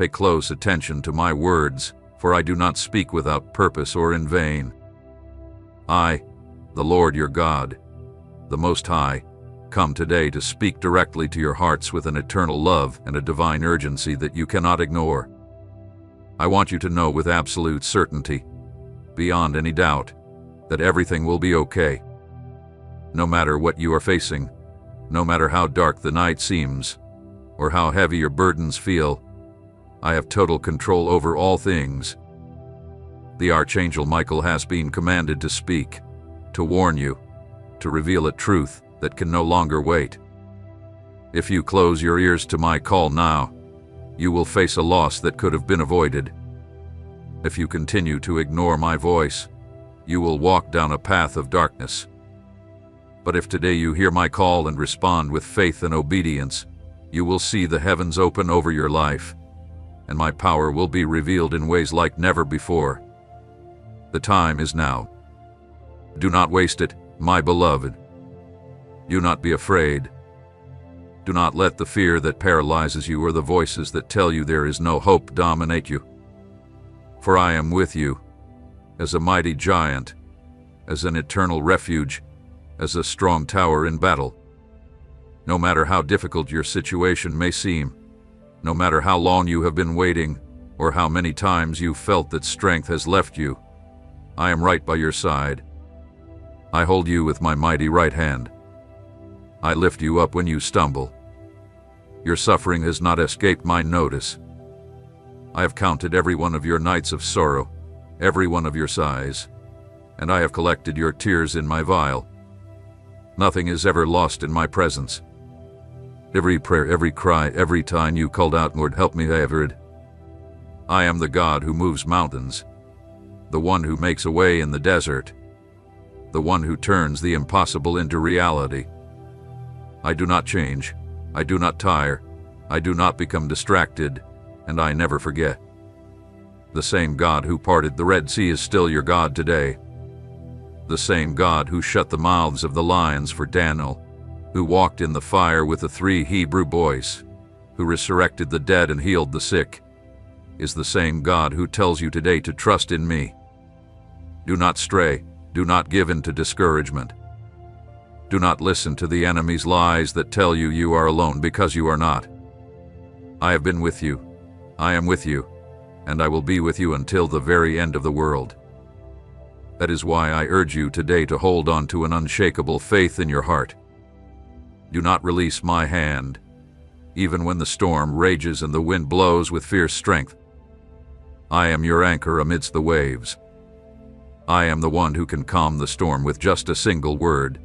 Pay close attention to my words, for I do not speak without purpose or in vain. I, the Lord your God, the Most High, come today to speak directly to your hearts with an eternal love and a divine urgency that you cannot ignore. I want you to know with absolute certainty, beyond any doubt, that everything will be okay. No matter what you are facing, no matter how dark the night seems, or how heavy your burdens feel, I have total control over all things. The Archangel Michael has been commanded to speak, to warn you, to reveal a truth that can no longer wait. If you close your ears to my call now, you will face a loss that could have been avoided. If you continue to ignore my voice, you will walk down a path of darkness. But if today you hear my call and respond with faith and obedience, you will see the heavens open over your life, and my power will be revealed in ways like never before. The time is now. Do not waste it, my beloved. Do not be afraid. Do not let the fear that paralyzes you or the voices that tell you there is no hope dominate you. For I am with you, as a mighty giant, as an eternal refuge, as a strong tower in battle. No matter how difficult your situation may seem, no matter how long you have been waiting, or how many times you felt that strength has left you, I am right by your side. I hold you with my mighty right hand. I lift you up when you stumble. Your suffering has not escaped my notice. I have counted every one of your nights of sorrow, every one of your sighs, and I have collected your tears in my vial. Nothing is ever lost in my presence. Every prayer, every cry, every time you called out, Lord, help me, I have heard. I am the God who moves mountains, the one who makes a way in the desert, the one who turns the impossible into reality. I do not change, I do not tire, I do not become distracted, and I never forget. The same God who parted the Red Sea is still your God today. The same God who shut the mouths of the lions for Daniel, who walked in the fire with the 3 Hebrew boys, who resurrected the dead and healed the sick, is the same God who tells you today to trust in me. Do not stray, do not give in to discouragement. Do not listen to the enemy's lies that tell you you are alone, because you are not. I have been with you, I am with you, and I will be with you until the very end of the world. That is why I urge you today to hold on to an unshakable faith in your heart. Do not release my hand, even when the storm rages and the wind blows with fierce strength. I am your anchor amidst the waves. I am the one who can calm the storm with just a single word.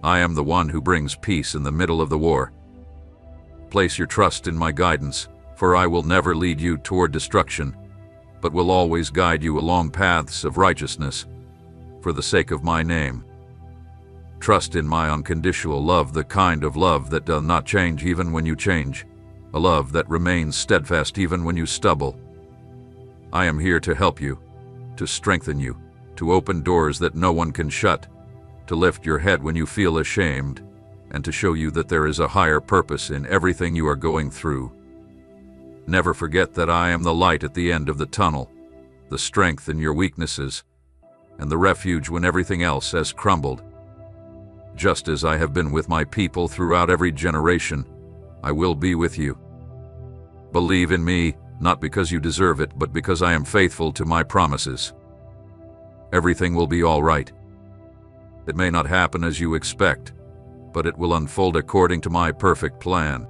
I am the one who brings peace in the middle of the war. Place your trust in my guidance, for I will never lead you toward destruction, but will always guide you along paths of righteousness, for the sake of my name. Trust in my unconditional love, the kind of love that does not change even when you change, a love that remains steadfast even when you stumble. I am here to help you, to strengthen you, to open doors that no one can shut, to lift your head when you feel ashamed, and to show you that there is a higher purpose in everything you are going through. Never forget that I am the light at the end of the tunnel, the strength in your weaknesses, and the refuge when everything else has crumbled. Just as I have been with my people throughout every generation, I will be with you. Believe in me, not because you deserve it, but because I am faithful to my promises. Everything will be all right. It may not happen as you expect, but it will unfold according to my perfect plan.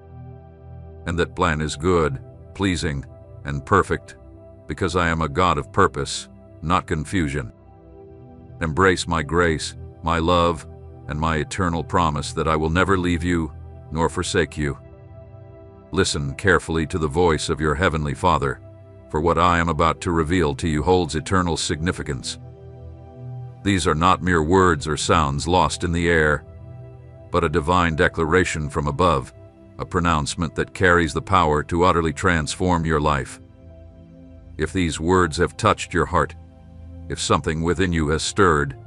And that plan is good, pleasing, and perfect, because I am a God of purpose, not confusion. Embrace my grace, my love, and my eternal promise that I will never leave you nor forsake you. Listen carefully to the voice of your Heavenly Father, for what I am about to reveal to you holds eternal significance. These are not mere words or sounds lost in the air, but a divine declaration from above, a pronouncement that carries the power to utterly transform your life. If these words have touched your heart, if something within you has stirred,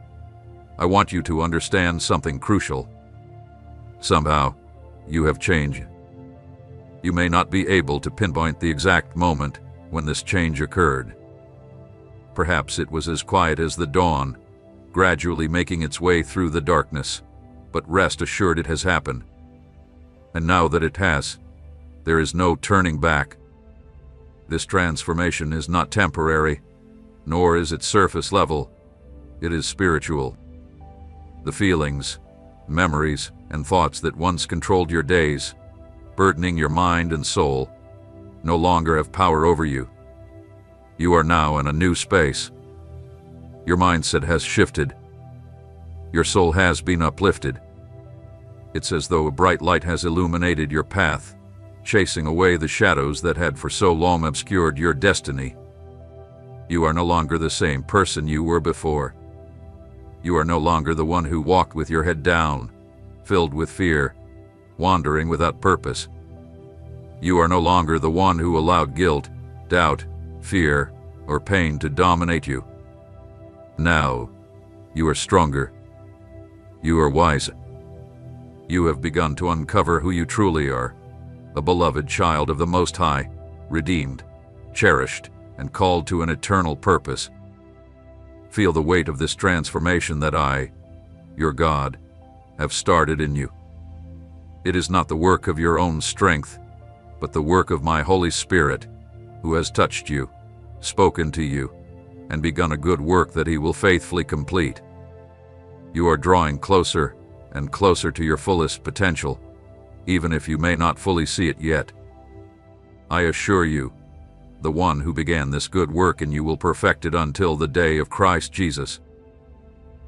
I want you to understand something crucial. Somehow, you have changed. You may not be able to pinpoint the exact moment when this change occurred. Perhaps it was as quiet as the dawn, gradually making its way through the darkness, but rest assured it has happened. And now that it has, there is no turning back. This transformation is not temporary, nor is it surface level. It is spiritual. The feelings, memories, and thoughts that once controlled your days, burdening your mind and soul, no longer have power over you. You are now in a new space. Your mindset has shifted. Your soul has been uplifted. It's as though a bright light has illuminated your path, chasing away the shadows that had for so long obscured your destiny. You are no longer the same person you were before. You are no longer the one who walked with your head down, filled with fear, wandering without purpose. You are no longer the one who allowed guilt, doubt, fear, or pain to dominate you. Now, you are stronger. You are wiser. You have begun to uncover who you truly are, a beloved child of the Most High, redeemed, cherished, and called to an eternal purpose. Feel the weight of this transformation that I, your God, have started in you. It is not the work of your own strength, but the work of my Holy Spirit, who has touched you, spoken to you, and begun a good work that he will faithfully complete. You are drawing closer and closer to your fullest potential, even if you may not fully see it yet. I assure you, the one who began this good work in you will perfect it until the day of Christ Jesus.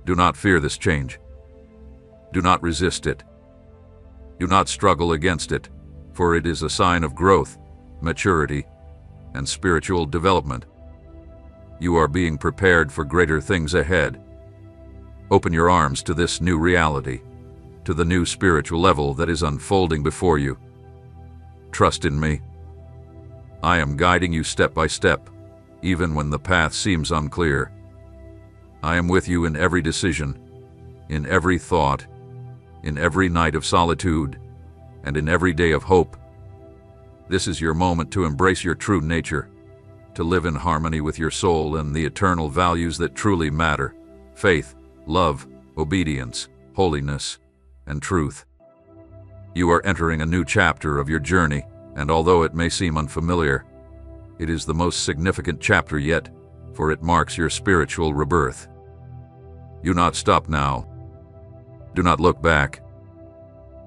Do not fear this change. Do not resist it. Do not struggle against it, for it is a sign of growth, maturity, and spiritual development. You are being prepared for greater things ahead. Open your arms to this new reality, to the new spiritual level that is unfolding before you. Trust in me. I am guiding you step by step, even when the path seems unclear. I am with you in every decision, in every thought, in every night of solitude, and in every day of hope. This is your moment to embrace your true nature, to live in harmony with your soul and the eternal values that truly matter: faith, love, obedience, holiness, and truth. You are entering a new chapter of your journey, and although it may seem unfamiliar, it is the most significant chapter yet, for it marks your spiritual rebirth. Do not stop now. Do not look back.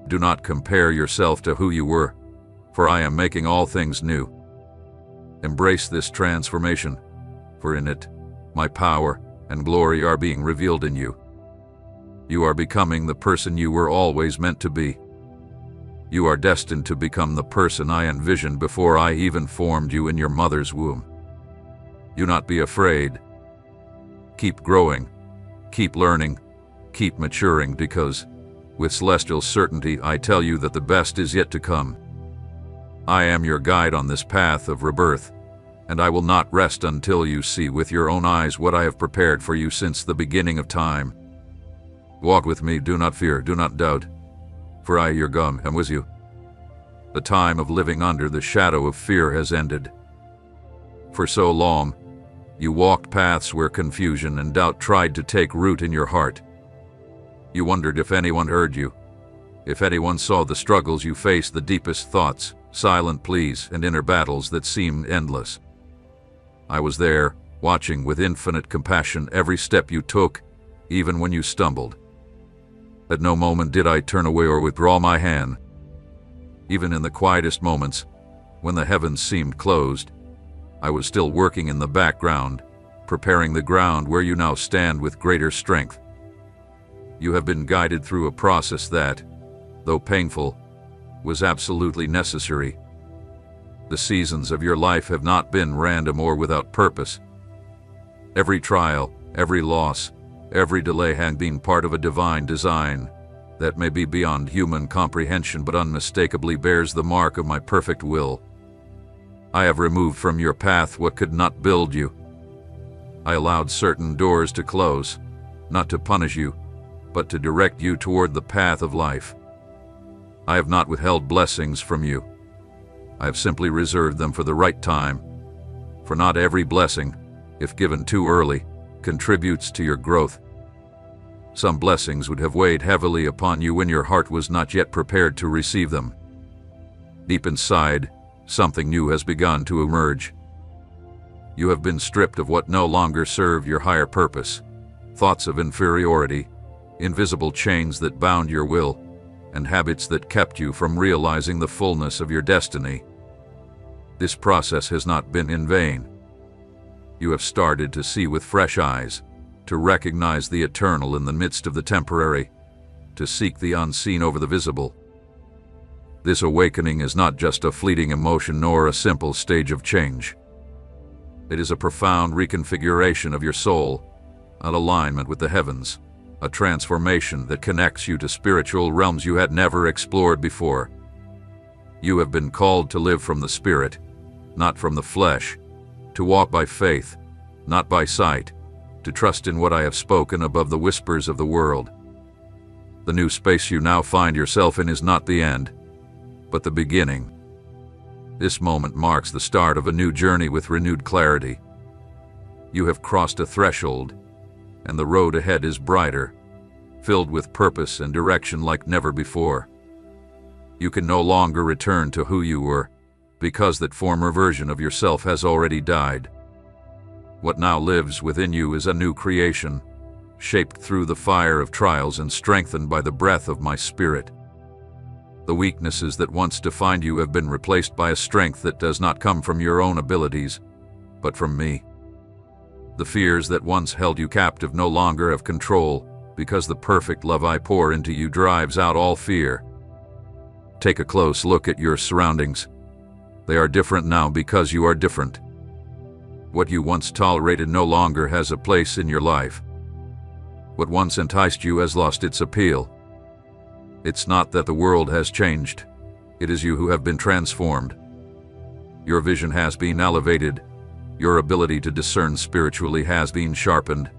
Do not compare yourself to who you were, for I am making all things new. Embrace this transformation, for in it, my power and glory are being revealed in you. You are becoming the person you were always meant to be. You are destined to become the person I envisioned before I even formed you in your mother's womb. Do not be afraid. Keep growing, keep learning, keep maturing, because, with celestial certainty, I tell you that the best is yet to come. I am your guide on this path of rebirth, and I will not rest until you see with your own eyes what I have prepared for you since the beginning of time. Walk with me, do not fear, do not doubt, for I, your God, am with you. The time of living under the shadow of fear has ended. For so long, you walked paths where confusion and doubt tried to take root in your heart. You wondered if anyone heard you, if anyone saw the struggles you faced, the deepest thoughts, silent pleas, and inner battles that seemed endless. I was there, watching with infinite compassion every step you took, even when you stumbled. At no moment did I turn away or withdraw my hand. Even in the quietest moments, when the heavens seemed closed, I was still working in the background, preparing the ground where you now stand with greater strength. You have been guided through a process that, though painful, was absolutely necessary. The seasons of your life have not been random or without purpose. Every trial, every loss, every delay has been part of a divine design that may be beyond human comprehension but unmistakably bears the mark of my perfect will. I have removed from your path what could not build you. I allowed certain doors to close, not to punish you, but to direct you toward the path of life. I have not withheld blessings from you. I have simply reserved them for the right time. For not every blessing, if given too early, contributes to your growth. Some blessings would have weighed heavily upon you when your heart was not yet prepared to receive them. Deep inside, something new has begun to emerge. You have been stripped of what no longer served your higher purpose, thoughts of inferiority, invisible chains that bound your will, and habits that kept you from realizing the fullness of your destiny. This process has not been in vain. You have started to see with fresh eyes, to recognize the eternal in the midst of the temporary, to seek the unseen over the visible. This awakening is not just a fleeting emotion nor a simple stage of change. It is a profound reconfiguration of your soul, an alignment with the heavens, a transformation that connects you to spiritual realms you had never explored before. You have been called to live from the Spirit, not from the flesh, to walk by faith, not by sight, to trust in what I have spoken above the whispers of the world. The new space you now find yourself in is not the end, but the beginning. This moment marks the start of a new journey with renewed clarity. You have crossed a threshold, and the road ahead is brighter, filled with purpose and direction like never before. You can no longer return to who you were, because that former version of yourself has already died. What now lives within you is a new creation, shaped through the fire of trials and strengthened by the breath of my Spirit. The weaknesses that once defined you have been replaced by a strength that does not come from your own abilities, but from me. The fears that once held you captive no longer have control, because the perfect love I pour into you drives out all fear. Take a close look at your surroundings. They are different now because you are different. What you once tolerated no longer has a place in your life. What once enticed you has lost its appeal. It's not that the world has changed. It is you who have been transformed. Your vision has been elevated. Your ability to discern spiritually has been sharpened,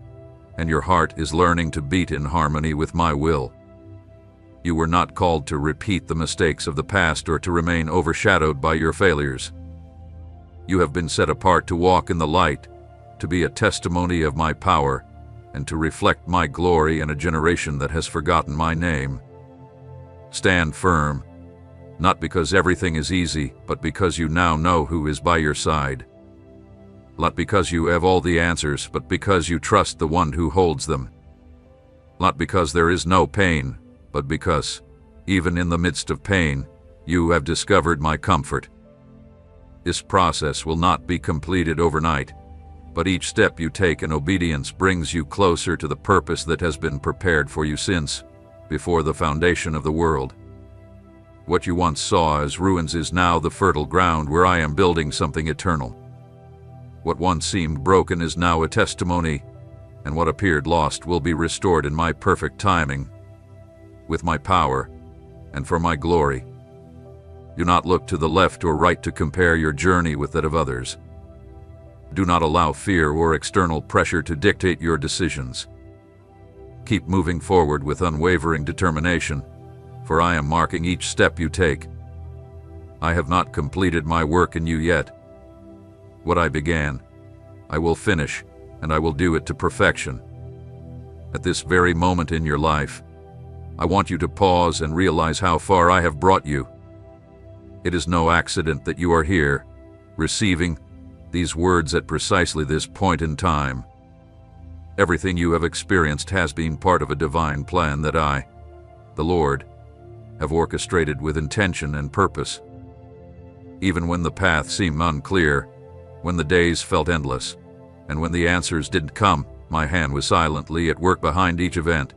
and your heart is learning to beat in harmony with my will. You were not called to repeat the mistakes of the past or to remain overshadowed by your failures. You have been set apart to walk in the light, to be a testimony of my power, and to reflect my glory in a generation that has forgotten my name. Stand firm, not because everything is easy, but because you now know who is by your side. Not because you have all the answers, but because you trust the one who holds them. Not because there is no pain, but because, even in the midst of pain, you have discovered my comfort. This process will not be completed overnight, but each step you take in obedience brings you closer to the purpose that has been prepared for you since, before the foundation of the world. What you once saw as ruins is now the fertile ground where I am building something eternal. What once seemed broken is now a testimony, and what appeared lost will be restored in my perfect timing, with my power, and for my glory. Do not look to the left or right to compare your journey with that of others. Do not allow fear or external pressure to dictate your decisions. Keep moving forward with unwavering determination, for I am marking each step you take. I have not completed my work in you yet. What I began, I will finish, and I will do it to perfection. At this very moment in your life, I want you to pause and realize how far I have brought you. It is no accident that you are here, receiving these words at precisely this point in time. Everything you have experienced has been part of a divine plan that I, the Lord, have orchestrated with intention and purpose. Even when the path seemed unclear, when the days felt endless, and when the answers didn't come, my hand was silently at work behind each event.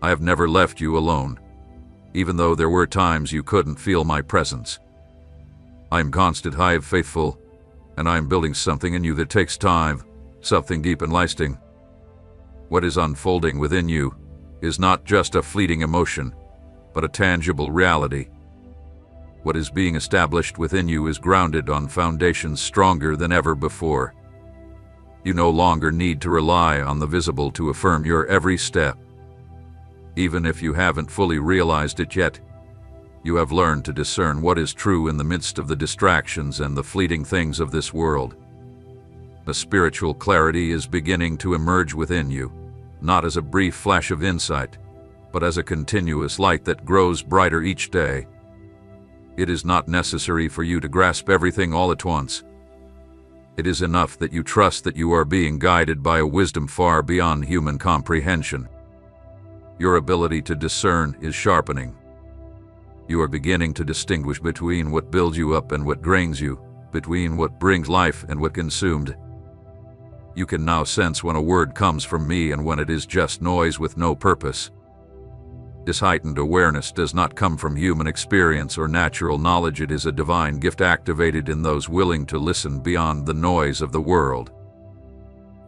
I have never left you alone, even though there were times you couldn't feel my presence. I am constant, I am faithful, and I am building something in you that takes time, something deep and lasting. What is unfolding within you is not just a fleeting emotion, but a tangible reality. What is being established within you is grounded on foundations stronger than ever before. You no longer need to rely on the visible to affirm your every step. Even if you haven't fully realized it yet, You have learned to discern what is true in the midst of the distractions and the fleeting things of this world. A spiritual clarity is beginning to emerge within you, not as a brief flash of insight, but as a continuous light that grows brighter each day. It is not necessary for you to grasp everything all at once. It is enough that you trust that you are being guided by a wisdom far beyond human comprehension. Your ability to discern is sharpening. You are beginning to distinguish between what builds you up and what drains you, between what brings life and what consumed. You can now sense when a word comes from me and when it is just noise with no purpose. This heightened awareness does not come from human experience or natural knowledge. It is a divine gift activated in those willing to listen beyond the noise of the world.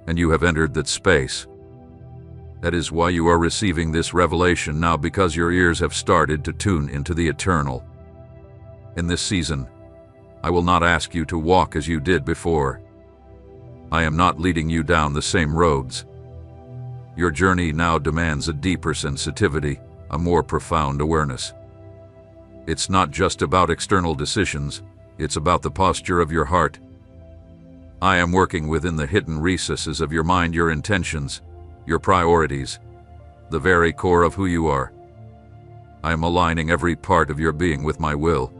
And you have entered that space. That is why you are receiving this revelation now, because your ears have started to tune into the eternal. In this season, I will not ask you to walk as you did before. I am not leading you down the same roads. Your journey now demands a deeper sensitivity, a more profound awareness. It's not just about external decisions, it's about the posture of your heart. I am working within the hidden recesses of your mind, your intentions, your priorities, the very core of who you are. I am aligning every part of your being with my will.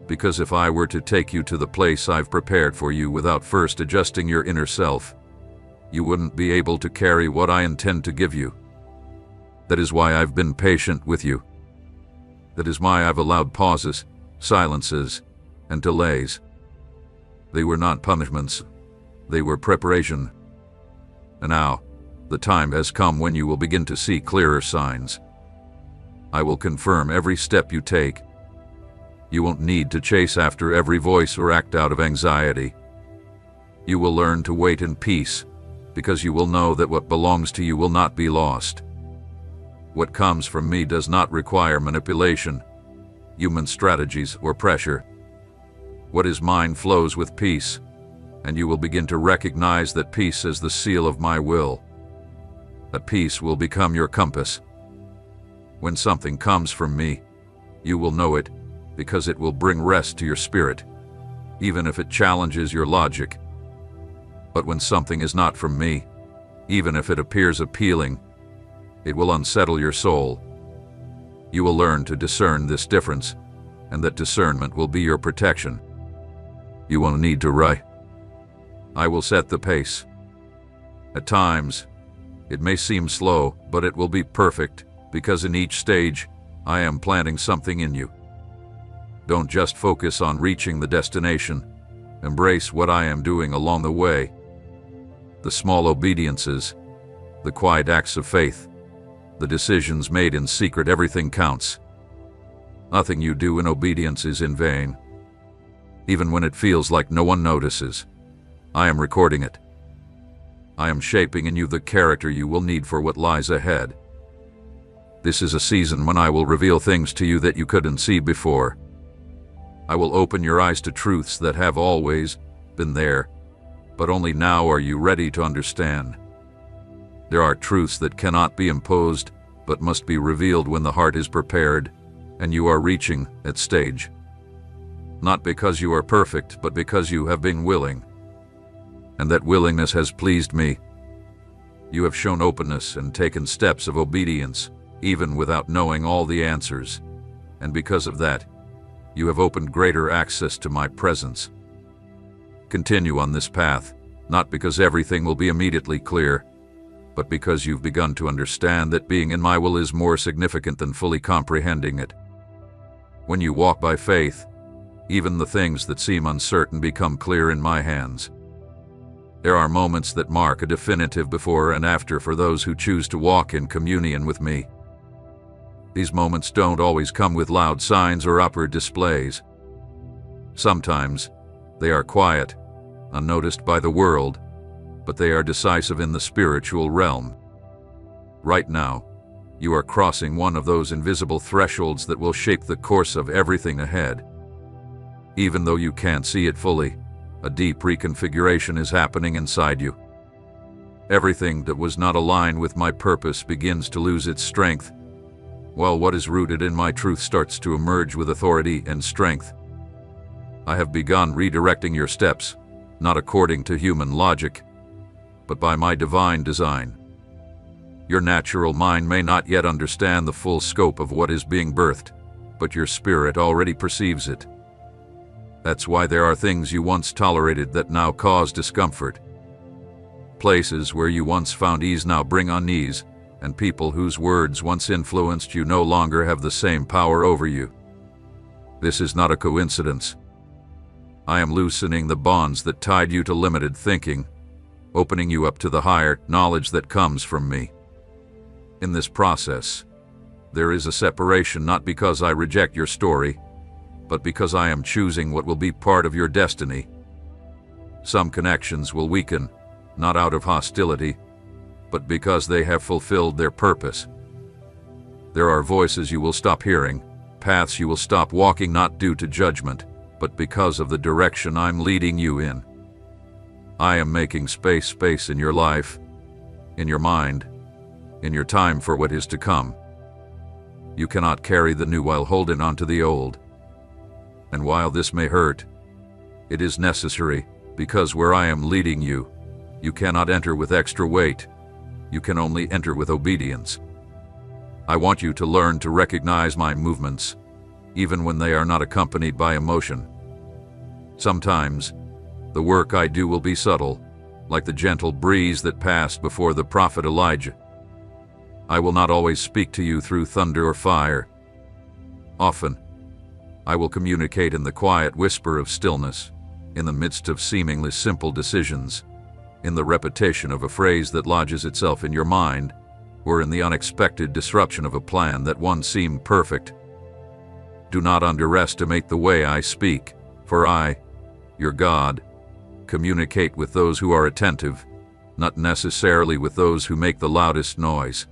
Because if I were to take you to the place I've prepared for you without first adjusting your inner self, you wouldn't be able to carry what I intend to give you. That is why I've been patient with you. That is why I've allowed pauses, silences, and delays. They were not punishments. They were preparation. And now, the time has come when you will begin to see clearer signs. I will confirm every step you take. You won't need to chase after every voice or act out of anxiety. You will learn to wait in peace, because you will know that what belongs to you will not be lost. What comes from me does not require manipulation, human strategies, or pressure. What is mine flows with peace, and you will begin to recognize that peace is the seal of my will. That peace will become your compass. When something comes from me, you will know it, because it will bring rest to your spirit, even if it challenges your logic. But when something is not from me, even if it appears appealing, it will unsettle your soul. You will learn to discern this difference, and that discernment will be your protection. You won't need to rush. I will set the pace. At times, it may seem slow, but it will be perfect, because in each stage, I am planting something in you. Don't just focus on reaching the destination. Embrace what I am doing along the way. The small obediences, the quiet acts of faith, the decisions made in secret, everything counts. Nothing you do in obedience is in vain. Even when it feels like no one notices, I am recording it. I am shaping in you the character you will need for what lies ahead. This is a season when I will reveal things to you that you couldn't see before. I will open your eyes to truths that have always been there, but only now are you ready to understand. There are truths that cannot be imposed, but must be revealed when the heart is prepared, and you are reaching that stage. Not because you are perfect, but because you have been willing. And that willingness has pleased me. You have shown openness and taken steps of obedience, even without knowing all the answers. And because of that, you have opened greater access to my presence. Continue on this path, not because everything will be immediately clear, but because you've begun to understand that being in my will is more significant than fully comprehending it. When you walk by faith, even the things that seem uncertain become clear in my hands. There are moments that mark a definitive before and after for those who choose to walk in communion with me. These moments don't always come with loud signs or upward displays. Sometimes they are quiet, unnoticed by the world, but they are decisive in the spiritual realm. Right now, you are crossing one of those invisible thresholds that will shape the course of everything ahead. Even though you can't see it fully, a deep reconfiguration is happening inside you. Everything that was not aligned with my purpose begins to lose its strength. while what is rooted in my truth starts to emerge with authority and strength. I have begun redirecting your steps, not according to human logic, but by my divine design. Your natural mind may not yet understand the full scope of what is being birthed, but your spirit already perceives it. That's why there are things you once tolerated that now cause discomfort. Places where you once found ease now bring unease, and people whose words once influenced you no longer have the same power over you. This is not a coincidence. I am loosening the bonds that tied you to limited thinking, opening you up to the higher knowledge that comes from me. In this process, there is a separation not because I reject your story, but because I am choosing what will be part of your destiny. Some connections will weaken, not out of hostility, but because they have fulfilled their purpose. There are voices you will stop hearing, paths you will stop walking not due to judgment, but because of the direction I'm leading you in. I am making space in your life, in your mind, in your time for what is to come. You cannot carry the new while holding on to the old. And while this may hurt, it is necessary, because where I am leading you, you cannot enter with extra weight. You can only enter with obedience. I want you to learn to recognize my movements, even when they are not accompanied by emotion. Sometimes, the work I do will be subtle, like the gentle breeze that passed before the prophet Elijah. I will not always speak to you through thunder or fire. Often, I will communicate in the quiet whisper of stillness, in the midst of seemingly simple decisions, in the repetition of a phrase that lodges itself in your mind, or in the unexpected disruption of a plan that once seemed perfect. Do not underestimate the way I speak, for I, your God, communicate with those who are attentive, not necessarily with those who make the loudest noise.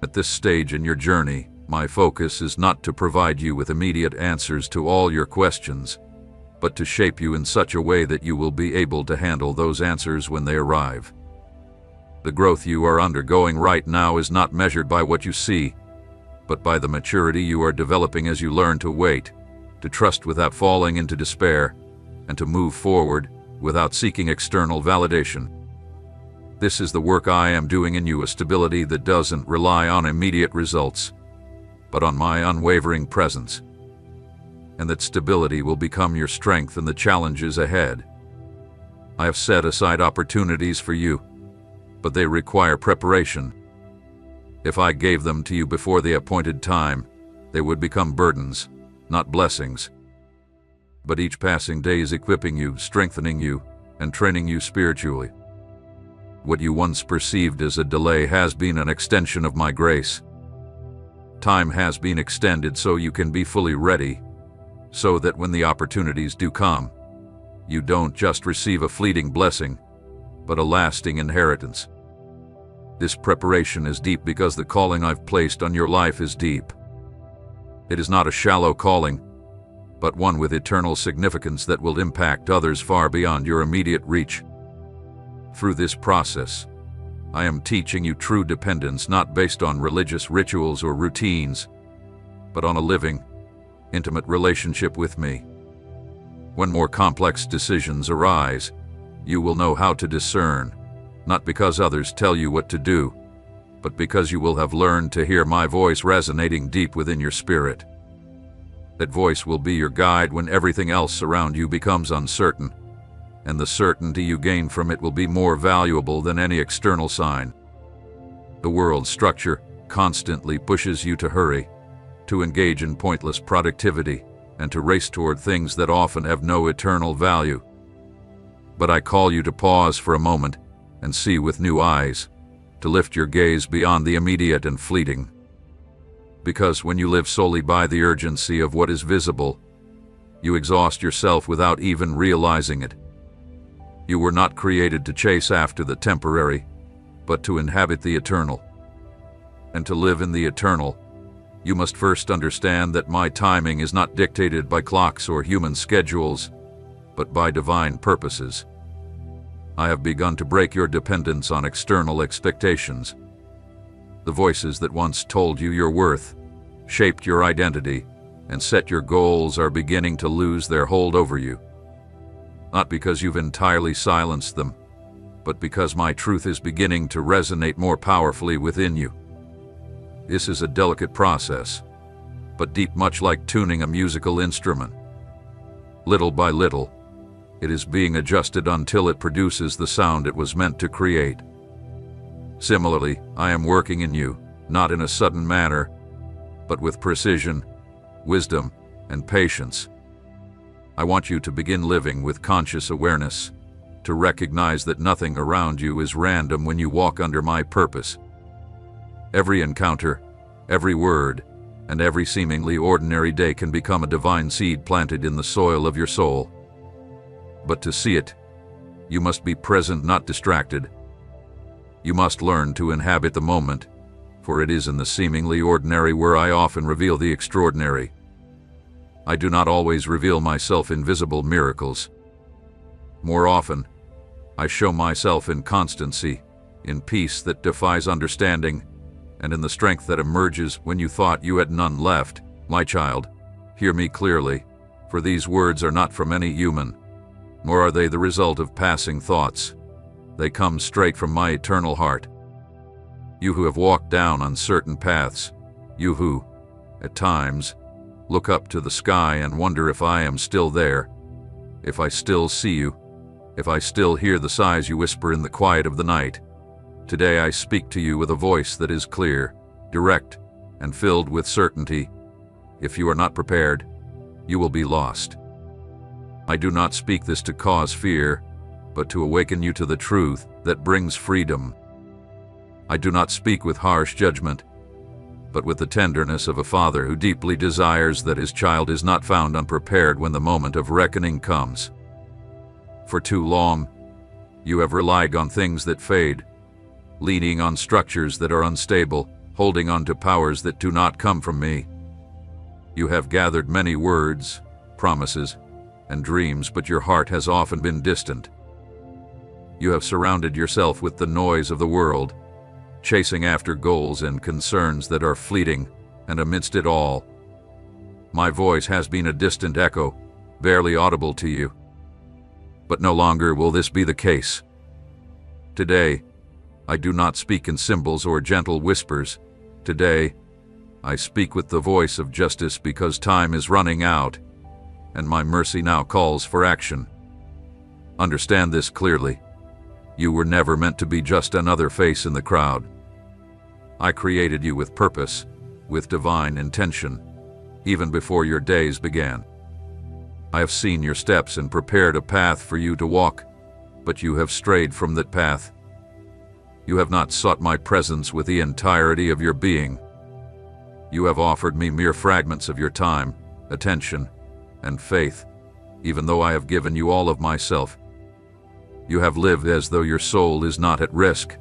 At this stage in your journey, my focus is not to provide you with immediate answers to all your questions, but to shape you in such a way that you will be able to handle those answers when they arrive. The growth you are undergoing right now is not measured by what you see, but by the maturity you are developing as you learn to wait, to trust without falling into despair, and to move forward without seeking external validation. This is the work I am doing in you, a stability that doesn't rely on immediate results, but on my unwavering presence. And that stability will become your strength in the challenges ahead. I have set aside opportunities for you, but they require preparation. If I gave them to you before the appointed time, they would become burdens, not blessings. But each passing day is equipping you, strengthening you, and training you spiritually. What you once perceived as a delay has been an extension of my grace. Time has been extended so you can be fully ready, so that when the opportunities do come, you don't just receive a fleeting blessing, but a lasting inheritance. This preparation is deep because the calling I've placed on your life is deep. It is not a shallow calling, but one with eternal significance that will impact others far beyond your immediate reach. Through this process, I am teaching you true dependence not based on religious rituals or routines, but on a living, intimate relationship with me. When more complex decisions arise, you will know how to discern, not because others tell you what to do, but because you will have learned to hear my voice resonating deep within your spirit. That voice will be your guide when everything else around you becomes uncertain, and the certainty you gain from it will be more valuable than any external sign. The world's structure constantly pushes you to hurry, to engage in pointless productivity, and to race toward things that often have no eternal value. But I call you to pause for a moment and see with new eyes, to lift your gaze beyond the immediate and fleeting. Because when you live solely by the urgency of what is visible, you exhaust yourself without even realizing it. You were not created to chase after the temporary, but to inhabit the eternal. And to live in the eternal, you must first understand that my timing is not dictated by clocks or human schedules, but by divine purposes. I have begun to break your dependence on external expectations. The voices that once told you your worth, shaped your identity, and set your goals are beginning to lose their hold over you. Not because you've entirely silenced them, but because my truth is beginning to resonate more powerfully within you. This is a delicate process, but deep, much like tuning a musical instrument. Little by little, it is being adjusted until it produces the sound it was meant to create. Similarly, I am working in you, not in a sudden manner, but with precision, wisdom, and patience. I want you to begin living with conscious awareness, to recognize that nothing around you is random when you walk under my purpose. Every encounter, every word, and every seemingly ordinary day can become a divine seed planted in the soil of your soul. But to see it, you must be present, not distracted. You must learn to inhabit the moment, for it is in the seemingly ordinary where I often reveal the extraordinary. I do not always reveal myself in visible miracles. More often, I show myself in constancy, in peace that defies understanding, and in the strength that emerges when you thought you had none left. My child, hear me clearly, for these words are not from any human, nor are they the result of passing thoughts. They come straight from my eternal heart. You who have walked down uncertain paths, you who, at times, look up to the sky and wonder if I am still there, if I still see you, if I still hear the sighs you whisper in the quiet of the night. Today I speak to you with a voice that is clear, direct, and filled with certainty. If you are not prepared, you will be lost. I do not speak this to cause fear, but to awaken you to the truth that brings freedom. I do not speak with harsh judgment, but with the tenderness of a father who deeply desires that his child is not found unprepared when the moment of reckoning comes. For too long, you have relied on things that fade, leaning on structures that are unstable, holding on to powers that do not come from me. You have gathered many words, promises, and dreams, but your heart has often been distant. You have surrounded yourself with the noise of the world, chasing after goals and concerns that are fleeting, and amidst it all, my voice has been a distant echo, barely audible to you. But no longer will this be the case. Today, I do not speak in symbols or gentle whispers. Today, I speak with the voice of justice because time is running out, and my mercy now calls for action. Understand this clearly. You were never meant to be just another face in the crowd. I created you with purpose, with divine intention, even before your days began. I have seen your steps and prepared a path for you to walk, but you have strayed from that path. You have not sought my presence with the entirety of your being. You have offered me mere fragments of your time, attention, and faith, even though I have given you all of myself. You have lived as though your soul is not at risk,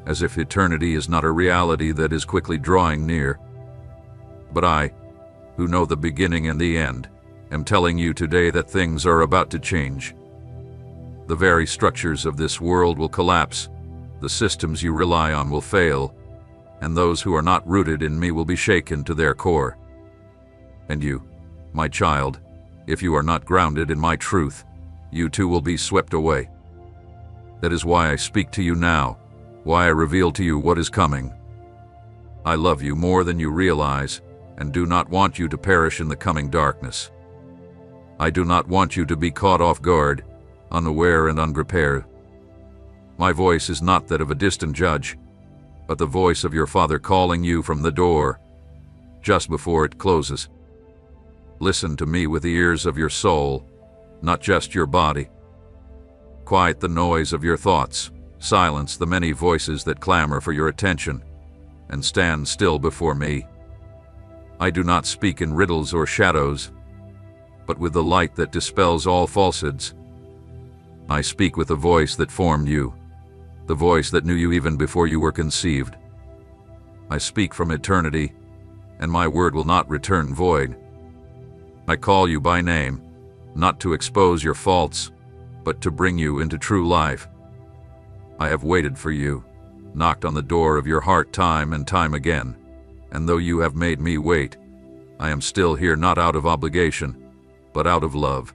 as if eternity is not a reality that is quickly drawing near. But I, who know the beginning and the end, am telling you today that things are about to change. The very structures of this world will collapse, the systems you rely on will fail, and those who are not rooted in me will be shaken to their core. And you, my child, if you are not grounded in my truth, you too will be swept away. That is why I speak to you now, why I reveal to you what is coming. I love you more than you realize, and do not want you to perish in the coming darkness. I do not want you to be caught off guard, unaware and unprepared. My voice is not that of a distant judge, but the voice of your Father calling you from the door, just before it closes. Listen to me with the ears of your soul, not just your body. Quiet the noise of your thoughts, silence the many voices that clamor for your attention, and stand still before me. I do not speak in riddles or shadows, but with the light that dispels all falsehoods. I speak with the voice that formed you, the voice that knew you even before you were conceived. I speak from eternity, and my word will not return void. I call you by name, not to expose your faults, but to bring you into true life. I have waited for you, knocked on the door of your heart time and time again, and though you have made me wait, I am still here not out of obligation, but out of love.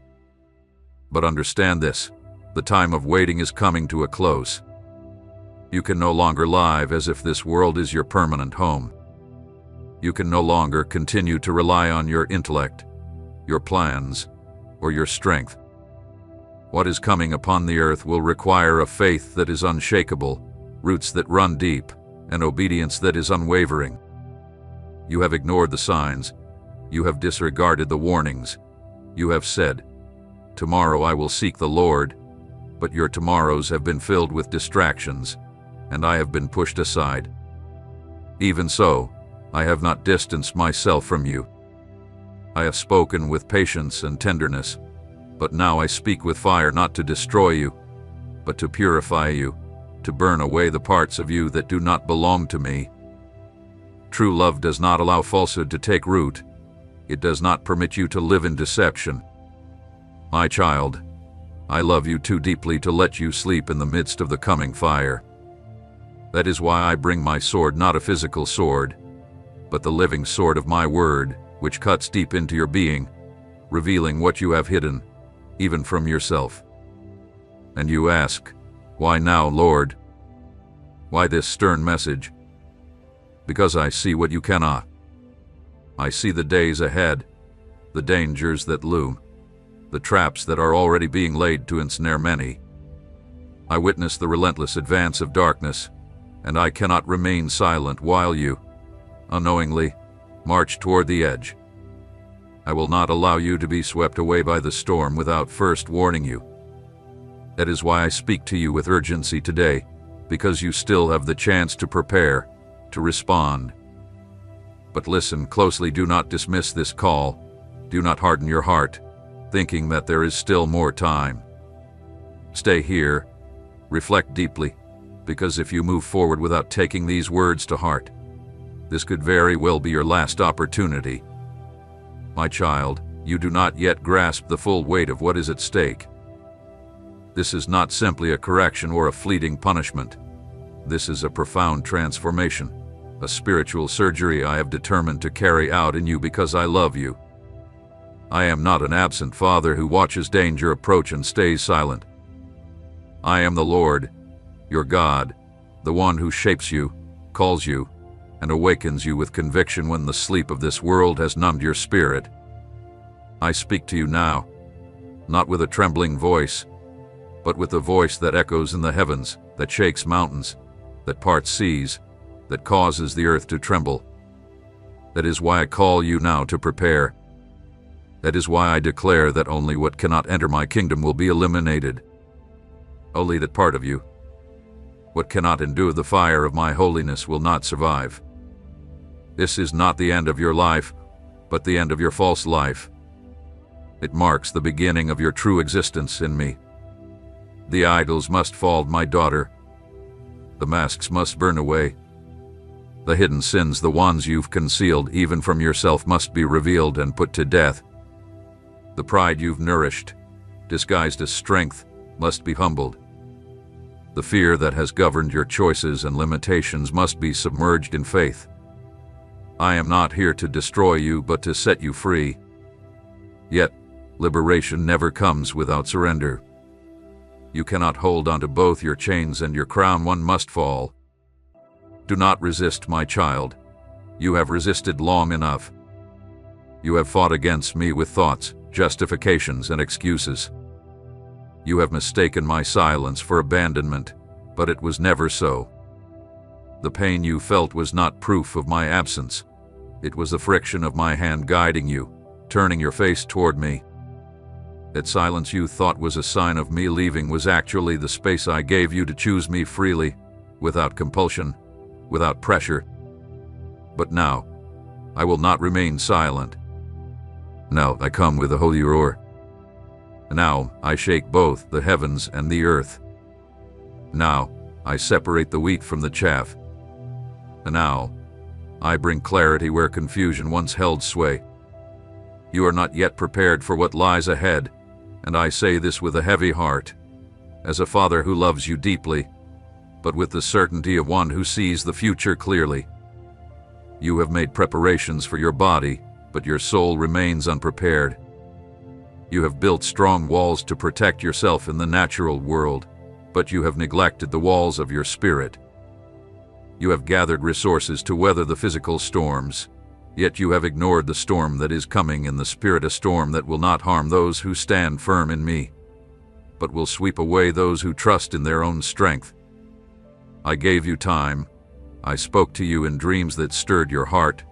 But understand this, the time of waiting is coming to a close. You can no longer live as if this world is your permanent home. You can no longer continue to rely on your intellect, your plans, or your strength. What is coming upon the earth will require a faith that is unshakable, roots that run deep, and obedience that is unwavering. You have ignored the signs. You have disregarded the warnings. You have said, "Tomorrow I will seek the Lord," but your tomorrows have been filled with distractions, and I have been pushed aside. Even so, I have not distanced myself from you. I have spoken with patience and tenderness, but now I speak with fire, not to destroy you, but to purify you, to burn away the parts of you that do not belong to me. True love does not allow falsehood to take root. It does not permit you to live in deception. My child, I love you too deeply to let you sleep in the midst of the coming fire. That is why I bring my sword, not a physical sword, but the living sword of my word, which cuts deep into your being, revealing what you have hidden, even from yourself. And you ask, "Why now, Lord? Why this stern message?" Because I see what you cannot. I see the days ahead, the dangers that loom, the traps that are already being laid to ensnare many. I witness the relentless advance of darkness, and I cannot remain silent while you, unknowingly, march toward the edge. I will not allow you to be swept away by the storm without first warning you. That is why I speak to you with urgency today, because you still have the chance to prepare, to respond. But listen closely, do not dismiss this call, do not harden your heart, thinking that there is still more time. Stay here, reflect deeply, because if you move forward without taking these words to heart, this could very well be your last opportunity. My child, you do not yet grasp the full weight of what is at stake. This is not simply a correction or a fleeting punishment. This is a profound transformation, a spiritual surgery I have determined to carry out in you because I love you. I am not an absent father who watches danger approach and stays silent. I am the Lord, your God, the one who shapes you, calls you, and awakens you with conviction when the sleep of this world has numbed your spirit. I speak to you now, not with a trembling voice, but with a voice that echoes in the heavens, that shakes mountains, that parts seas, that causes the earth to tremble. That is why I call you now to prepare. That is why I declare that only what cannot enter my kingdom will be eliminated. Only that part of you, what cannot endure the fire of my holiness, will not survive. This is not the end of your life, but the end of your false life. It marks the beginning of your true existence in me. The idols must fall, my daughter. The masks must burn away. The hidden sins, the ones you've concealed even from yourself, must be revealed and put to death. The pride you've nourished, disguised as strength, must be humbled. The fear that has governed your choices and limitations must be submerged in faith. I am not here to destroy you, but to set you free. Yet, liberation never comes without surrender. You cannot hold onto both your chains and your crown, one must fall. Do not resist, my child. You have resisted long enough. You have fought against me with thoughts, justifications, and excuses. You have mistaken my silence for abandonment, but it was never so. The pain you felt was not proof of my absence. It was the friction of my hand guiding you, turning your face toward me. That silence you thought was a sign of me leaving was actually the space I gave you to choose me freely, without compulsion, without pressure. But now, I will not remain silent. Now I come with a holy roar. Now I shake both the heavens and the earth. Now I separate the wheat from the chaff. And now I bring clarity where confusion once held sway. You are not yet prepared for what lies ahead, and I say this with a heavy heart, as a father who loves you deeply. but with the certainty of one who sees the future clearly. You have made preparations for your body, but your soul remains unprepared. You have built strong walls to protect yourself in the natural world, but you have neglected the walls of your spirit. You have gathered resources to weather the physical storms, yet you have ignored the storm that is coming in the spirit, a storm that will not harm those who stand firm in me, but will sweep away those who trust in their own strength. I gave you time. I spoke to you in dreams that stirred your heart.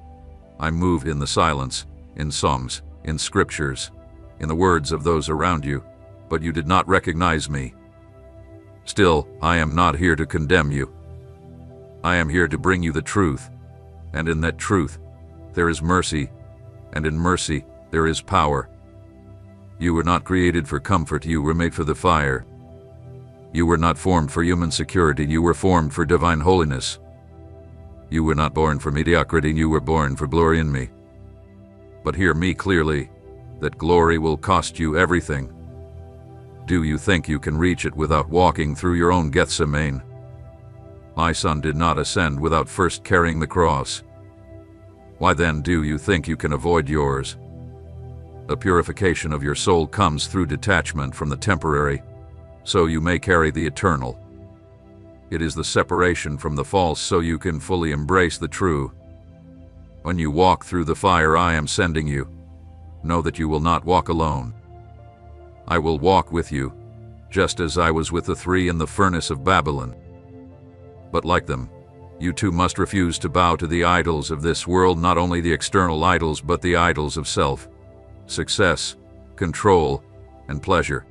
I moved in the silence, in songs, in scriptures, in the words of those around you, but you did not recognize me. Still, I am not here to condemn you. I am here to bring you the truth, and in that truth, there is mercy, and in mercy, there is power. You were not created for comfort, you were made for the fire. You were not formed for human security, you were formed for divine holiness. You were not born for mediocrity, you were born for glory in me. But hear me clearly, that glory will cost you everything. Do you think you can reach it without walking through your own Gethsemane? My son did not ascend without first carrying the cross. Why then do you think you can avoid yours? The purification of your soul comes through detachment from the temporary, so you may carry the eternal. It is the separation from the false so you can fully embrace the true. When you walk through the fire I am sending you, know that you will not walk alone. I will walk with you, just as I was with the three in the furnace of Babylon. But like them, you too must refuse to bow to the idols of this world, not only the external idols but the idols of self, success, control, and pleasure.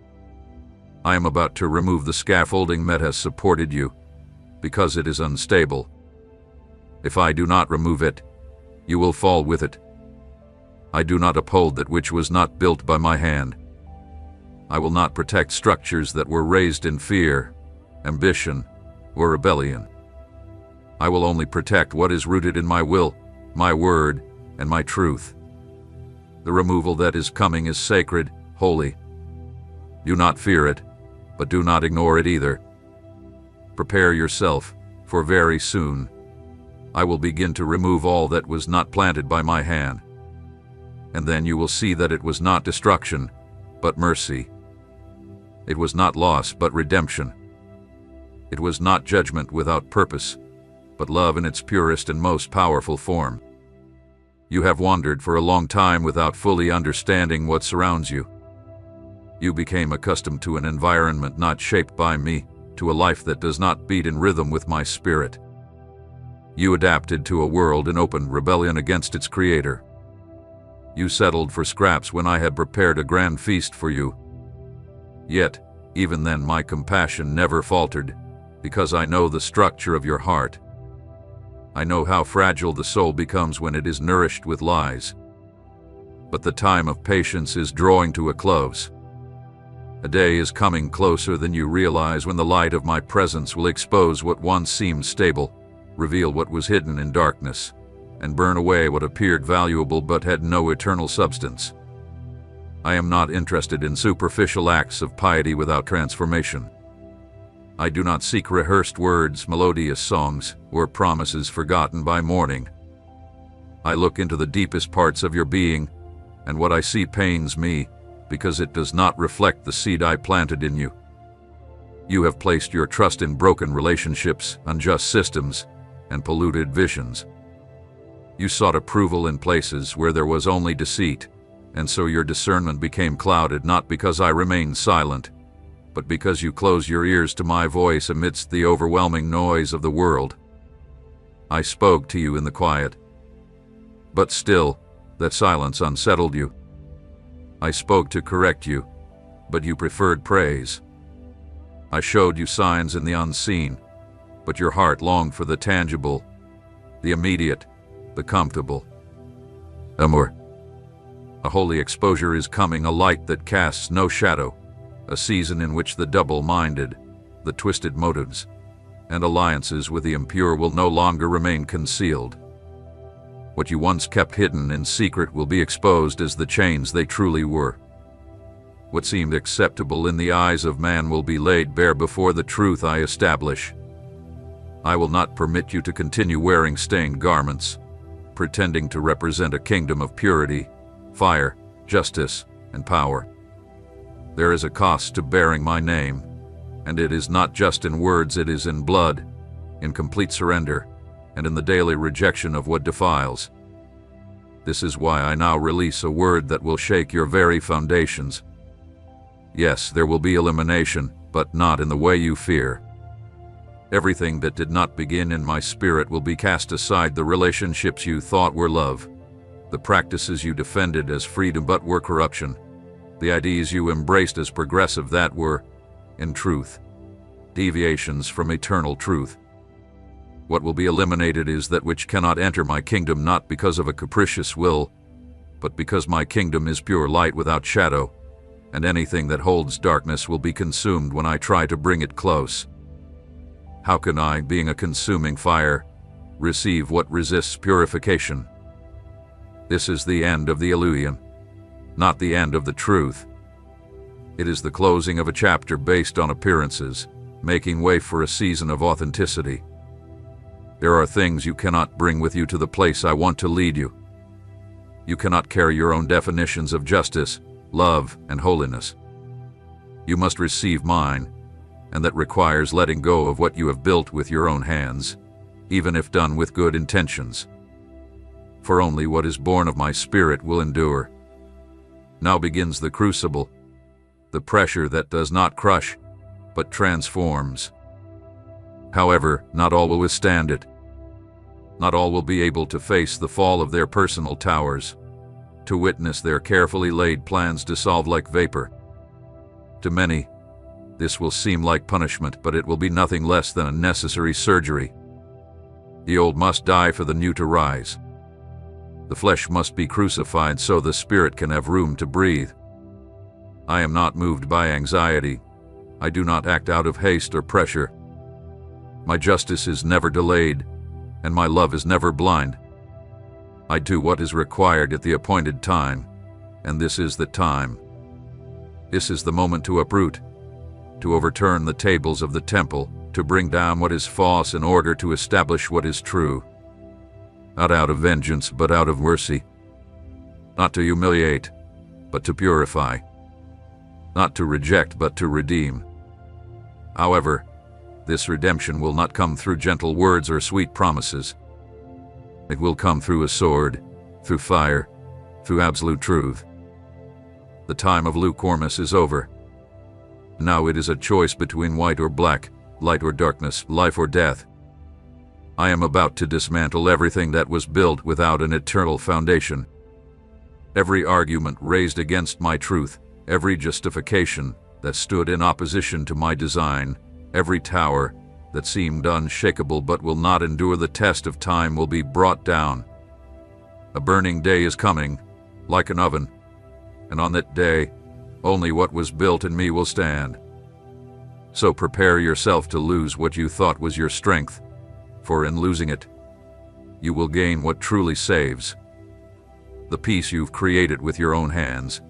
I am about to remove the scaffolding that has supported you, because it is unstable. If I do not remove it, you will fall with it. I do not uphold that which was not built by my hand. I will not protect structures that were raised in fear, ambition, or rebellion. I will only protect what is rooted in my will, my word, and my truth. The removal that is coming is sacred, holy. Do not fear it, but do not ignore it either. Prepare yourself, for very soon I will begin to remove all that was not planted by my hand. And then you will see that it was not destruction, but mercy. It was not loss, but redemption. It was not judgment without purpose, but love in its purest and most powerful form. You have wandered for a long time without fully understanding what surrounds you. You became accustomed to an environment not shaped by me, to a life that does not beat in rhythm with my spirit. You adapted to a world in open rebellion against its creator. You settled for scraps when I had prepared a grand feast for you. Yet, even then my compassion never faltered, because I know the structure of your heart. I know how fragile the soul becomes when it is nourished with lies. But the time of patience is drawing to a close. A day is coming closer than you realize when the light of my presence will expose what once seemed stable, reveal what was hidden in darkness, and burn away what appeared valuable but had no eternal substance. I am not interested in superficial acts of piety without transformation. I do not seek rehearsed words, melodious songs, or promises forgotten by morning. I look into the deepest parts of your being, and what I see pains me, because it does not reflect the seed I planted in you. You have placed your trust in broken relationships, unjust systems, and polluted visions. You sought approval in places where there was only deceit, and so your discernment became clouded, not because I remained silent, but because you closed your ears to my voice amidst the overwhelming noise of the world. I spoke to you in the quiet, but still, that silence unsettled you. I spoke to correct you, but you preferred praise. I showed you signs in the unseen, but your heart longed for the tangible, the immediate, the comfortable. Amor. A holy exposure is coming, a light that casts no shadow, a season in which the double-minded, the twisted motives, and alliances with the impure will no longer remain concealed. What you once kept hidden in secret will be exposed as the chains they truly were. What seemed acceptable in the eyes of man will be laid bare before the truth I establish. I will not permit you to continue wearing stained garments, pretending to represent a kingdom of purity, fire, justice, and power. There is a cost to bearing my name, and it is not just in words, it is in blood, in complete surrender, and in the daily rejection of what defiles. This is why I now release a word that will shake your very foundations. Yes, there will be elimination, but not in the way you fear. Everything that did not begin in my spirit will be cast aside, the relationships you thought were love, the practices you defended as freedom but were corruption, the ideas you embraced as progressive that were, in truth, deviations from eternal truth. What will be eliminated is that which cannot enter my kingdom, not because of a capricious will, but because my kingdom is pure light without shadow, and anything that holds darkness will be consumed when I try to bring it close. How can I, being a consuming fire, receive what resists purification? This is the end of the illusion, not the end of the truth. It is the closing of a chapter based on appearances, making way for a season of authenticity. There are things you cannot bring with you to the place I want to lead you. You cannot carry your own definitions of justice, love, and holiness. You must receive mine, and that requires letting go of what you have built with your own hands, even if done with good intentions. For only what is born of my spirit will endure. Now begins the crucible, the pressure that does not crush, but transforms. However, not all will withstand it. Not all will be able to face the fall of their personal towers, to witness their carefully laid plans dissolve like vapor. To many, this will seem like punishment, but it will be nothing less than a necessary surgery. The old must die for the new to rise. The flesh must be crucified so the spirit can have room to breathe. I am not moved by anxiety. I do not act out of haste or pressure. My justice is never delayed, and my love is never blind. I do what is required at the appointed time, and this is the time. This is the moment to uproot, to overturn the tables of the temple, to bring down what is false in order to establish what is true. Not out of vengeance, but out of mercy. Not to humiliate, but to purify. Not to reject, but to redeem. However, this redemption will not come through gentle words or sweet promises. It will come through a sword, through fire, through absolute truth. The time of lukewarmness is over. Now it is a choice between white or black, light or darkness, life or death. I am about to dismantle everything that was built without an eternal foundation. Every argument raised against my truth, every justification that stood in opposition to my design, every tower that seemed unshakable but will not endure the test of time will be brought down. A burning day is coming, like an oven, and on that day, only what was built in me will stand. So prepare yourself to lose what you thought was your strength, for in losing it, you will gain what truly saves. The peace you've created with your own hands,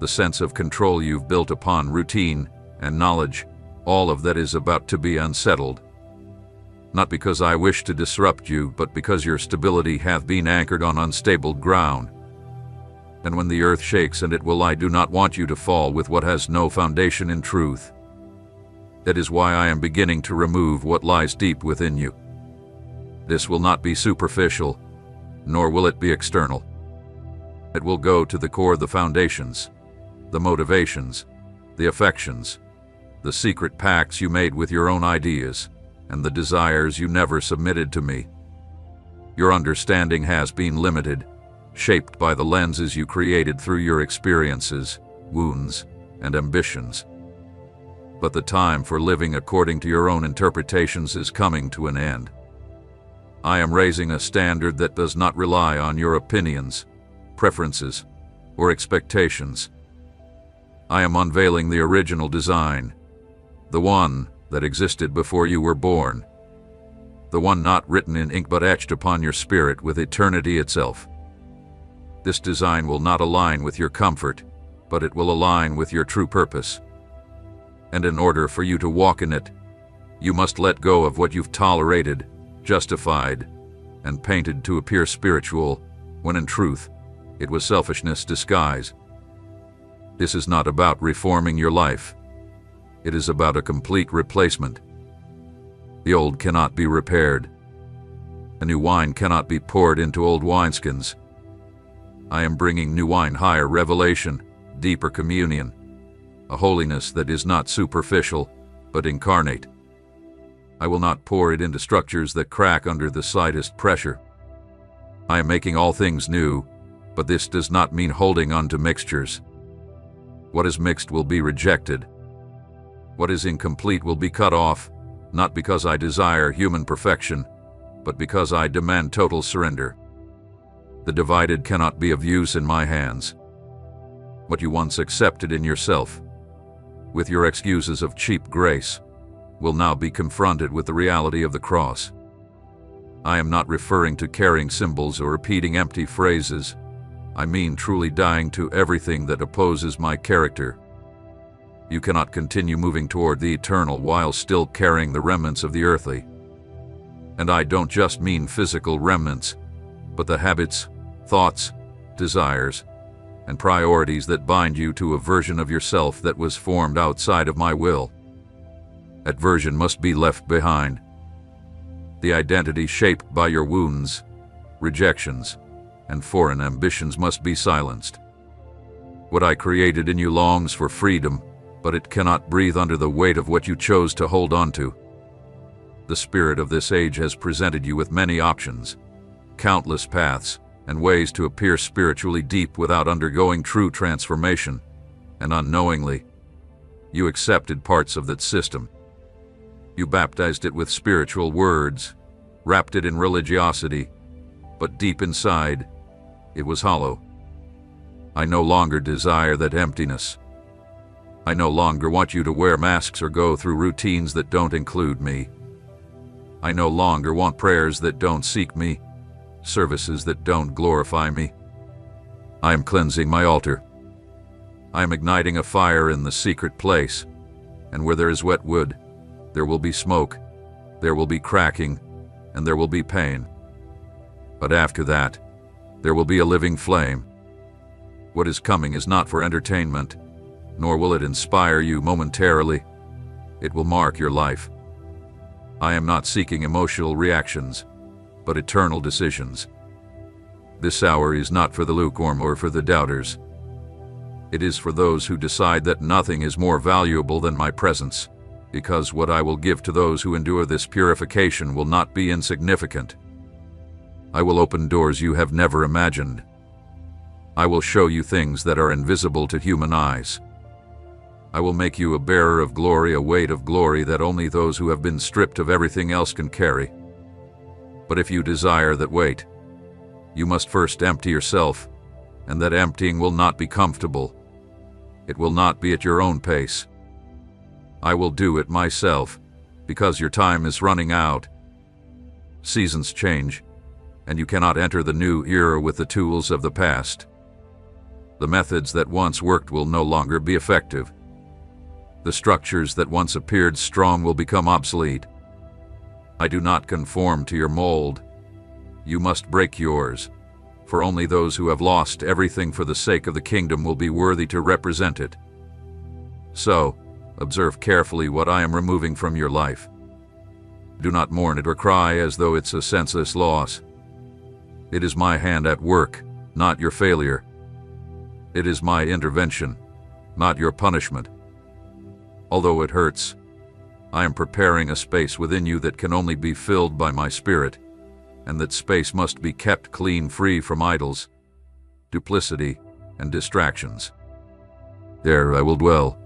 the sense of control you've built upon routine and knowledge, all of that is about to be unsettled. Not because I wish to disrupt you, but because your stability hath been anchored on unstable ground. And when the earth shakes, and it will, I do not want you to fall with what has no foundation in truth. That is why I am beginning to remove what lies deep within you. This will not be superficial, nor will it be external. It will go to the core of the foundations, the motivations, the affections, the secret pacts you made with your own ideas, and the desires you never submitted to me. Your understanding has been limited, shaped by the lenses you created through your experiences, wounds, and ambitions. But the time for living according to your own interpretations is coming to an end. I am raising a standard that does not rely on your opinions, preferences, or expectations. I am unveiling the original design, the one that existed before you were born, the one not written in ink but etched upon your spirit with eternity itself. This design will not align with your comfort, but it will align with your true purpose. And in order for you to walk in it, You must let go of what you've tolerated, justified, and painted to appear spiritual, when in truth, it was selfishness disguised. This is not about reforming your life. It is about a complete replacement. The old cannot be repaired. A new wine cannot be poured into old wineskins. I am bringing new wine, higher revelation, deeper communion, a holiness that is not superficial, but incarnate. I will not pour it into structures that crack under the slightest pressure. I am making all things new, but this does not mean holding on to mixtures. What is mixed will be rejected. What is incomplete will be cut off, not because I desire human perfection, but because I demand total surrender. The divided cannot be of use in my hands. What you once accepted in yourself, with your excuses of cheap grace, will now be confronted with the reality of the cross. I am not referring to carrying symbols or repeating empty phrases. I mean truly dying to everything that opposes my character. You cannot continue moving toward the eternal while still carrying the remnants of the earthly. And I don't just mean physical remnants, but the habits, thoughts, desires, and priorities that bind you to a version of yourself that was formed outside of my will. That version must be left behind. The identity shaped by your wounds, rejections, and foreign ambitions must be silenced. What I created in you longs for freedom, but it cannot breathe under the weight of what you chose to hold on to. The spirit of this age has presented you with many options, countless paths, and ways to appear spiritually deep without undergoing true transformation, and unknowingly, you accepted parts of that system. You baptized it with spiritual words, wrapped it in religiosity, but deep inside, it was hollow. I no longer desire that emptiness. I no longer want you to wear masks or go through routines that don't include me. I no longer want prayers that don't seek me, services that don't glorify me. I am cleansing my altar. I am igniting a fire in the secret place, and where there is wet wood, there will be smoke, there will be cracking, and there will be pain. But after that, there will be a living flame. What is coming is not for entertainment, nor will it inspire you momentarily. It will mark your life. I am not seeking emotional reactions, but eternal decisions. This hour is not for the lukewarm or for the doubters. It is for those who decide that nothing is more valuable than my presence, because what I will give to those who endure this purification will not be insignificant. I will open doors you have never imagined. I will show you things that are invisible to human eyes. I will make you a bearer of glory, a weight of glory that only those who have been stripped of everything else can carry. But if you desire that weight, you must first empty yourself, and that emptying will not be comfortable. It will not be at your own pace. I will do it myself, because your time is running out. Seasons change, and you cannot enter the new era with the tools of the past. The methods that once worked will no longer be effective. The structures that once appeared strong will become obsolete. I do not conform to your mold. You must break yours, for only those who have lost everything for the sake of the kingdom will be worthy to represent it. So, observe carefully what I am removing from your life. Do not mourn it or cry as though it's a senseless loss. It is my hand at work, not your failure. It is my intervention, not your punishment. Although it hurts, I am preparing a space within you that can only be filled by my Spirit, and that space must be kept clean, free from idols, duplicity, and distractions. There I will dwell.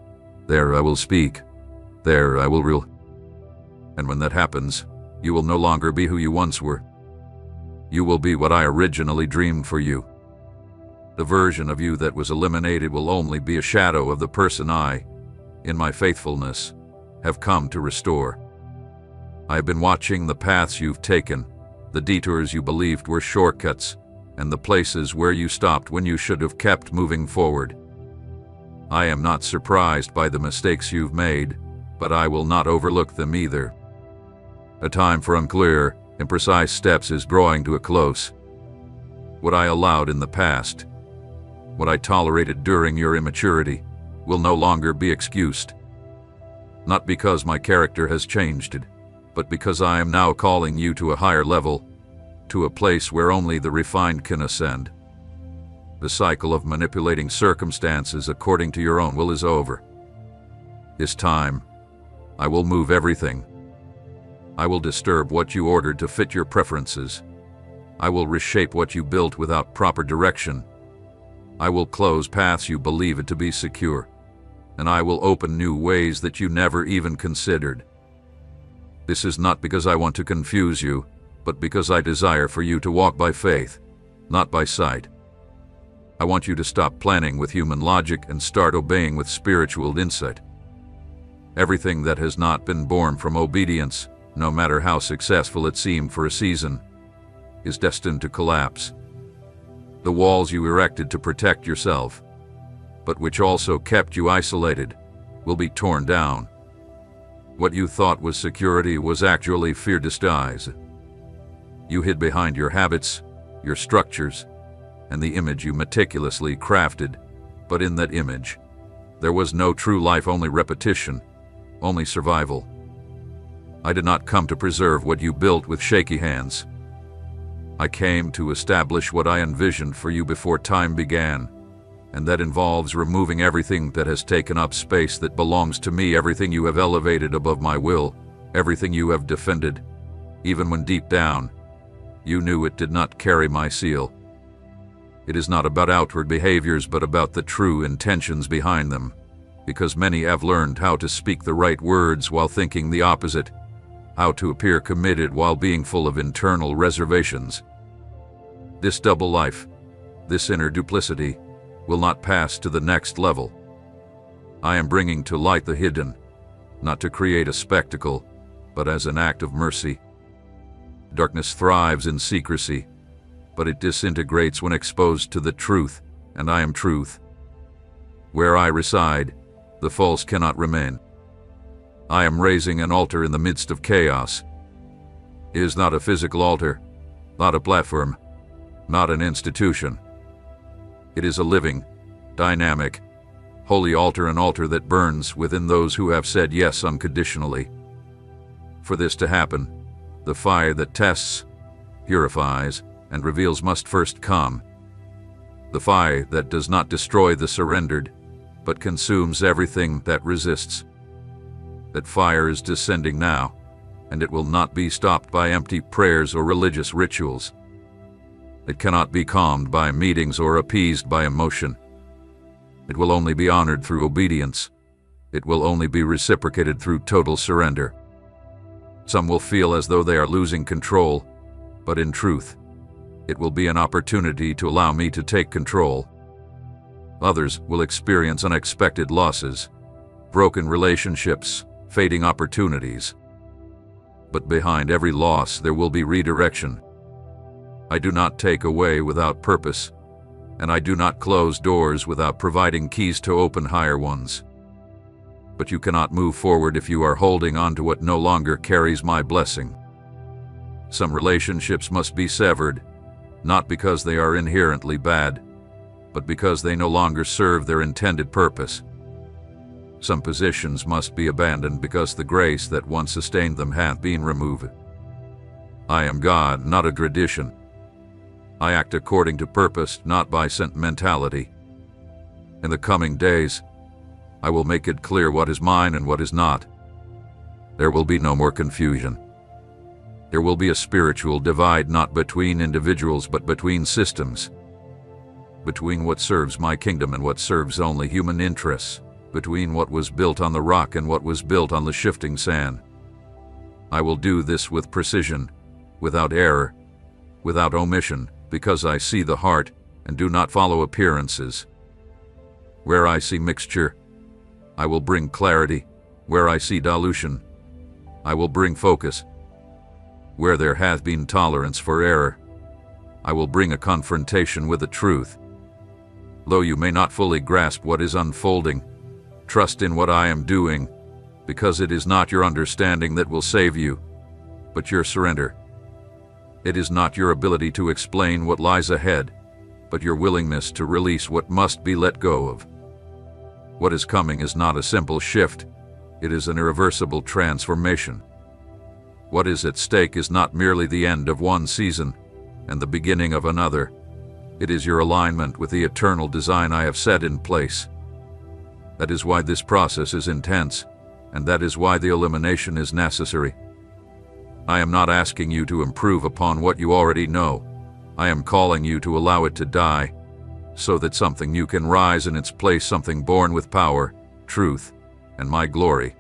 There I will speak. There I will rule. And when that happens, you will no longer be who you once were. You will be what I originally dreamed for you. The version of you that was eliminated will only be a shadow of the person I, in my faithfulness, have come to restore. I have been watching the paths you've taken, the detours you believed were shortcuts, and the places where you stopped when you should have kept moving forward. I am not surprised by the mistakes you've made, but I will not overlook them either. A time for unclear, imprecise steps is drawing to a close. What I allowed in the past, what I tolerated during your immaturity, will no longer be excused. Not because my character has changed, but because I am now calling you to a higher level, to a place where only the refined can ascend. The cycle of manipulating circumstances according to your own will is over. This time, I will move everything. I will disturb what you ordered to fit your preferences. I will reshape what you built without proper direction. I will close paths you believe it to be secure, and I will open new ways that you never even considered. This is not because I want to confuse you, but because I desire for you to walk by faith, not by sight. I want you to stop planning with human logic and start obeying with spiritual insight. Everything that has not been born from obedience, no matter how successful it seemed for a season, is destined to collapse. The walls you erected to protect yourself, but which also kept you isolated, will be torn down. What you thought was security was actually fear disguised. You hid behind your habits, your structures, and the image you meticulously crafted, but in that image, there was no true life, only repetition, only survival. I did not come to preserve what you built with shaky hands. I came to establish what I envisioned for you before time began, and that involves removing everything that has taken up space that belongs to me, everything you have elevated above my will, everything you have defended, even when deep down, you knew it did not carry my seal. It is not about outward behaviors, but about the true intentions behind them, because many have learned how to speak the right words while thinking the opposite, how to appear committed while being full of internal reservations. This double life, this inner duplicity, will not pass to the next level. I am bringing to light the hidden, not to create a spectacle, but as an act of mercy. Darkness thrives in secrecy, but it disintegrates when exposed to the truth, and I am truth. Where I reside, the false cannot remain. I am raising an altar in the midst of chaos. It is not a physical altar, not a platform, not an institution. It is a living, dynamic, holy altar, an altar that burns within those who have said yes unconditionally. For this to happen, the fire that tests, purifies, and reveals must first come. The fire that does not destroy the surrendered, but consumes everything that resists. That fire is descending now, and it will not be stopped by empty prayers or religious rituals. It cannot be calmed by meetings or appeased by emotion. It will only be honored through obedience. It will only be reciprocated through total surrender. Some will feel as though they are losing control, but in truth, it will be an opportunity to allow me to take control. Others will experience unexpected losses, broken relationships, fading opportunities. But behind every loss there will be redirection. I do not take away without purpose, and I do not close doors without providing keys to open higher ones. But you cannot move forward if you are holding on to what no longer carries my blessing. Some relationships must be severed, not because they are inherently bad, but because they no longer serve their intended purpose. Some positions must be abandoned because the grace that once sustained them hath been removed. I am God, not a tradition. I act according to purpose, not by sentimentality. In the coming days, I will make it clear what is mine and what is not. There will be no more confusion. There will be a spiritual divide, not between individuals but between systems. Between what serves my kingdom and what serves only human interests. Between what was built on the rock and what was built on the shifting sand. I will do this with precision, without error, without omission, because I see the heart and do not follow appearances. Where I see mixture, I will bring clarity. Where I see dilution, I will bring focus. Where there hath been tolerance for error, I will bring a confrontation with the truth. Though you may not fully grasp what is unfolding, trust in what I am doing, because it is not your understanding that will save you. but your surrender. It is not your ability to explain what lies ahead, but your willingness to release what must be let go of. What is coming is not a simple shift, it is an irreversible transformation. What is at stake is not merely the end of one season and the beginning of another. It is your alignment with the eternal design I have set in place. That is why this process is intense, and that is why the elimination is necessary. I am not asking you to improve upon what you already know. I am calling you to allow it to die, so that something new can rise in its place, something born with power, truth, and my glory.